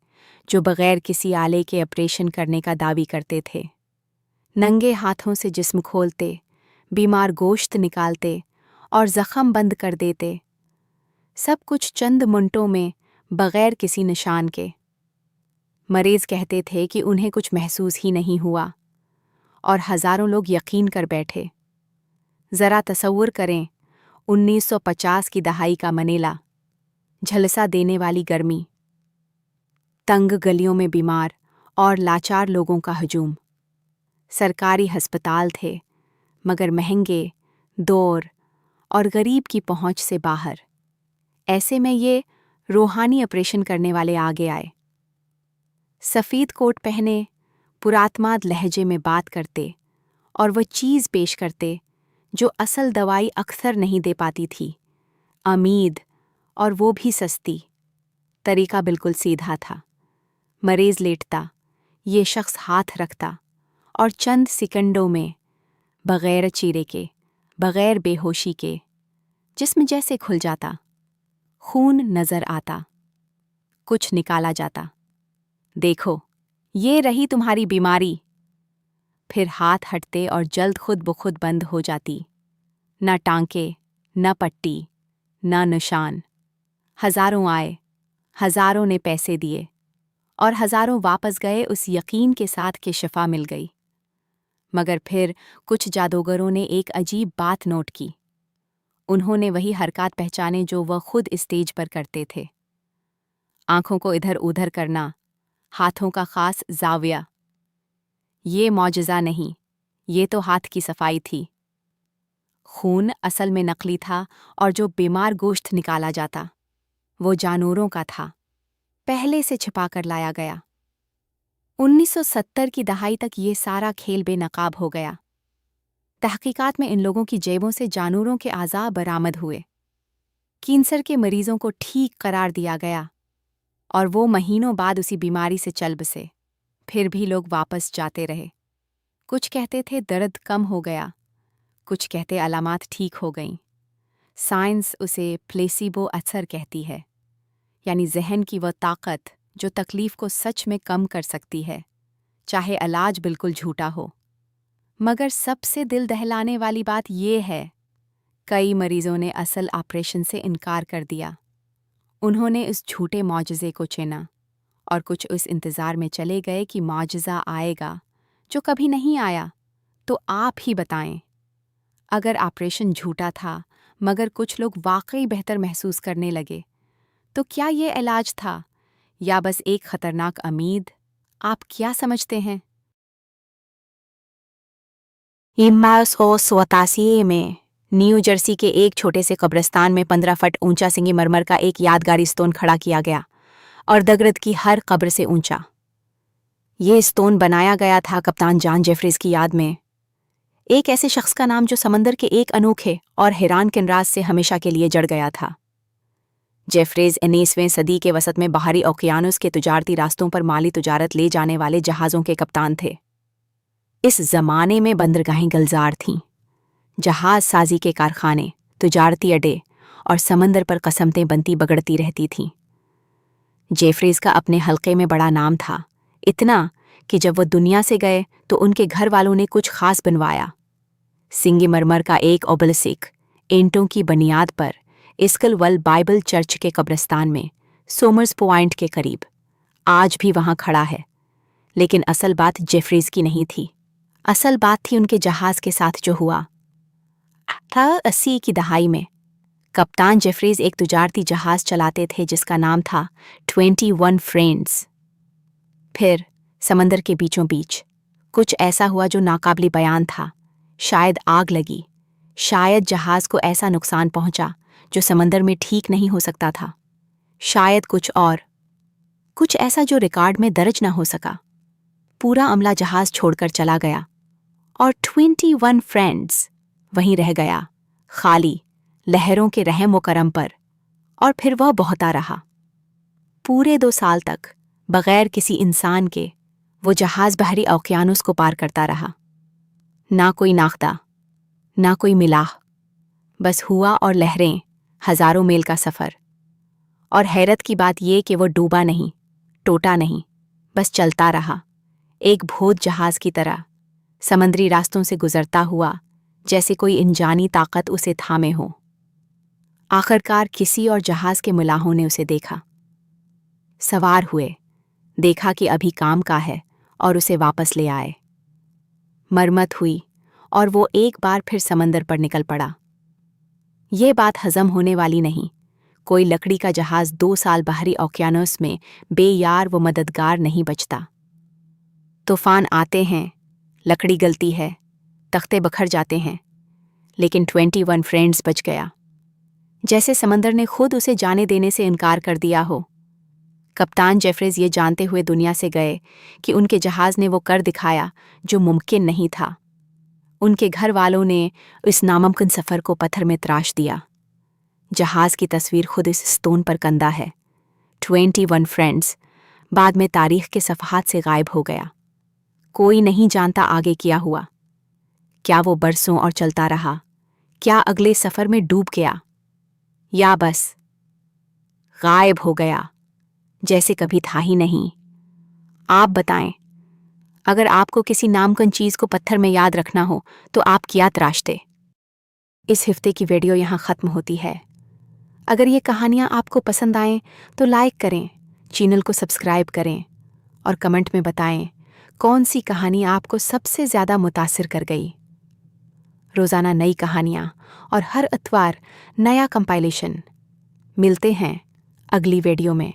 जो बग़ैर किसी आले के ऑपरेशन करने का दावी करते थे। नंगे हाथों से जिस्म खोलते, बीमार गोश्त निकालते और ज़ख़म बंद कर देते। सब कुछ चंद मिनटों में, बग़ैर किसी निशान के। मरीज़ कहते थे कि उन्हें कुछ महसूस ही नहीं हुआ, और हज़ारों लोग यकीन कर बैठे। ज़रा तसव्वुर करें, 1950 की दहाई का मनेला, झलसा देने वाली गर्मी, तंग गलियों में बीमार और लाचार लोगों का हजूम। सरकारी हस्पताल थे, मगर महंगे, दूर और गरीब की पहुंच से बाहर। ऐसे में ये रूहानी ऑपरेशन करने वाले आगे आए। सफ़ेद कोट पहने, पुरातमाद लहजे में बात करते और वह चीज़ पेश करते जो असल दवाई अक्सर नहीं दे पाती थी, उम्मीद, और वो भी सस्ती। तरीका बिल्कुल सीधा था। मरीज़ लेटता, ये शख्स हाथ रखता, और चंद सेकंडों में, बग़ैर चीरे के, बग़ैर बेहोशी के, जिस्म जैसे खुल जाता, खून नज़र आता, कुछ निकाला जाता। देखो, ये रही तुम्हारी बीमारी। फिर हाथ हटते और जल्द खुद ब खुद बंद हो जाती। न टांके, न पट्टी, न निशान। हज़ारों आए, हज़ारों ने पैसे दिए, और हज़ारों वापस गए उस यकीन के साथ कि शिफा मिल गई। मगर फिर कुछ जादूगरों ने एक अजीब बात नोट की। उन्होंने वही हरकत पहचाने जो वह खुद स्टेज पर करते थे। आंखों को इधर उधर करना, हाथों का खास जाविया। ये मौजज़ा नहीं, ये तो हाथ की सफाई थी। खून असल में नकली था और जो बीमार गोश्त निकाला जाता वो जानवरों का था, पहले से छिपा कर लाया गया। 1970 की दहाई तक ये सारा खेल बेनकाब हो गया। तहकीकात में इन लोगों की जेबों से जानवरों के आज़ा बरामद हुए। कैंसर के मरीजों को ठीक करार दिया गया और वो महीनों बाद उसी बीमारी से चल बसे। फिर भी लोग वापस जाते रहे। कुछ कहते थे दर्द कम हो गया, कुछ कहते अलामात ठीक हो गईं। साइंस उसे प्लेसिबो असर कहती है, यानी जहन की वह ताकत जो तकलीफ को सच में कम कर सकती है, चाहे इलाज बिल्कुल झूठा हो। मगर सबसे दिल दहलाने वाली बात यह है, कई मरीजों ने असल ऑपरेशन से इनकार कर दिया। उन्होंने इस झूठे मौजज़े को चुना और कुछ उस इंतज़ार में चले गए कि मौजज़ा आएगा जो कभी नहीं आया। तो आप ही बताएं, अगर ऑपरेशन झूठा था मगर कुछ लोग वाकई बेहतर महसूस करने लगे, तो क्या ये इलाज था या बस एक खतरनाक उम्मीद? आप क्या समझते हैं? 1987 में न्यू जर्सी के एक छोटे से कब्रिस्तान में 15 फुट ऊंचा संगमरमर का एक यादगारी स्टोन खड़ा किया गया, और दगरद की हर कब्र से ऊंचा। ये स्टोन बनाया गया था कप्तान जॉन जेफरीज की याद में, एक ऐसे शख्स का नाम जो समंदर के एक अनोखे और हैरानकुन राज से हमेशा के लिए जड़ गया था। जेफरीज 19वीं सदी के वसत में बाहरी ओकियानुस के तुजारती रास्तों पर माली तुजारत ले जाने वाले जहाज़ों के कप्तान थे। इस ज़माने में बंदरगाहें गलजार थीं, जहाज साजी के कारखाने, तुजारती अड्डे और समंदर पर कसमतें बनती बगड़ती रहती थीं। जेफरीज का अपने हल्के में बड़ा नाम था, इतना कि जब वो दुनिया से गए तो उनके घर वालों ने कुछ खास बनवाया। संगमरमर का एक ओबेलिस्क ईंटों की बुनियाद पर इस्कलवल बाइबल चर्च के कब्रिस्तान में सोमर्स पॉइंट के करीब आज भी वहां खड़ा है। लेकिन असल बात जेफरीज की नहीं थी। असल बात थी उनके जहाज के साथ जो हुआ था 80 की दहाई में। कप्तान जेफरीज एक तुजारती जहाज चलाते थे जिसका नाम था 21 फ्रेंड्स। फिर समंदर के बीचों बीच कुछ ऐसा हुआ जो नाकाबिले बयान था। शायद आग लगी, शायद जहाज को ऐसा नुकसान पहुंचा जो समंदर में ठीक नहीं हो सकता था, शायद कुछ ऐसा जो रिकॉर्ड में दर्ज न हो सका। पूरा अमला जहाज छोड़कर चला गया और 21 फ्रेंड्स वहीं रह गया, खाली, लहरों के रहम व करम पर। और फिर वह बहता रहा। पूरे 2 साल तक बगैर किसी इंसान के वो जहाज बहरी ओकियानुस को पार करता रहा। ना कोई नाख्ता, ना कोई मिलाह, बस हुआ और लहरें, हजारों मील का सफ़र। और हैरत की बात ये कि वो डूबा नहीं, टूटा नहीं, बस चलता रहा, एक भूत जहाज की तरह, समंदरी रास्तों से गुजरता हुआ, जैसे कोई अनजानी ताकत उसे थामे हो। आखिरकार किसी और जहाज के मुलाहों ने उसे देखा, सवार हुए, देखा कि अभी काम का है और उसे वापस ले आए। मरम्मत हुई और वो एक बार फिर समंदर पर निकल पड़ा। ये बात हजम होने वाली नहीं। कोई लकड़ी का जहाज 2 साल बाहरी ओकियानुस में बेयार व मददगार नहीं बचता। तूफान आते हैं, लकड़ी गलती है, तख्ते बखर जाते हैं, लेकिन 21 फ्रेंड्स बच गया, जैसे समंदर ने खुद उसे जाने देने से इनकार कर दिया हो। कप्तान जेफरीज ये जानते हुए दुनिया से गए कि उनके जहाज ने वो कर दिखाया जो मुमकिन नहीं था। उनके घर वालों ने इस नामुमकिन सफ़र को पत्थर में तराश दिया। जहाज की तस्वीर खुद इस स्टोन पर कंदा है। 21 फ्रेंड्स बाद में तारीख के सफ़हात से गायब हो गया। कोई नहीं जानता आगे क्या हुआ। क्या वो बरसों और चलता रहा? क्या अगले सफ़र में डूब गया? या बस गायब हो गया, जैसे कभी था ही नहीं? आप बताएं, अगर आपको किसी नामुमकिन चीज़ को पत्थर में याद रखना हो तो आप क्या तराशते? इस हफ्ते की वीडियो यहाँ ख़त्म होती है। अगर ये कहानियाँ आपको पसंद आएं तो लाइक करें, चैनल को सब्सक्राइब करें और कमेंट में बताएं कौन सी कहानी आपको सबसे ज़्यादा मुतासिर कर गई। रोज़ाना नई कहानियाँ और हर इतवार नया कंपाइलेशन। मिलते हैं अगली वीडियो में।